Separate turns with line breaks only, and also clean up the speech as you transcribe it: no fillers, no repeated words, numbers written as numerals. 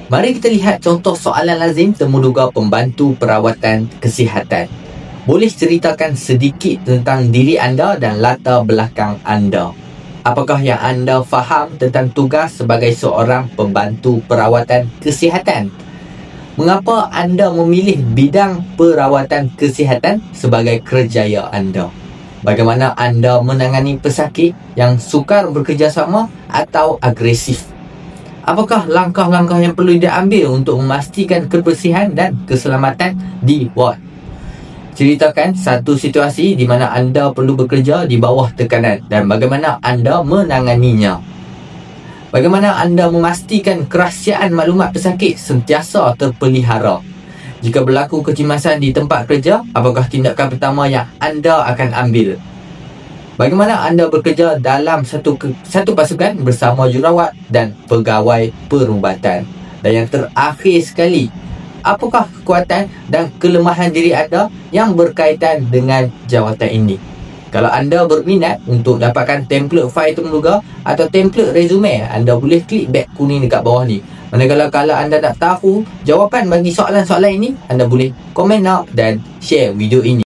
Mari kita lihat contoh soalan lazim temuduga pembantu perawatan kesihatan. Boleh ceritakan sedikit tentang diri anda dan latar belakang anda. Apakah yang anda faham tentang tugas sebagai seorang pembantu perawatan kesihatan? Mengapa anda memilih bidang perawatan kesihatan sebagai kerjaya anda? Bagaimana anda menangani pesakit yang sukar bekerjasama atau agresif? Apakah langkah-langkah yang perlu diambil untuk memastikan kebersihan dan keselamatan di ward? Ceritakan satu situasi di mana anda perlu bekerja di bawah tekanan dan bagaimana anda menanganinya. Bagaimana anda memastikan kerahsiaan maklumat pesakit sentiasa terpelihara? Jika berlaku kecemasan di tempat kerja, apakah tindakan pertama yang anda akan ambil? Bagaimana anda bekerja dalam satu pasukan bersama jurawat dan pegawai perubatan? Dan yang terakhir sekali, apakah kekuatan dan kelemahan diri anda yang berkaitan dengan jawatan ini? Kalau anda berminat untuk dapatkan template fail temuduga atau template resume, anda boleh klik beg kuning dekat bawah ni. Manakala kalau anda nak tahu jawapan bagi soalan-soalan ini, anda boleh komen dan share video ini.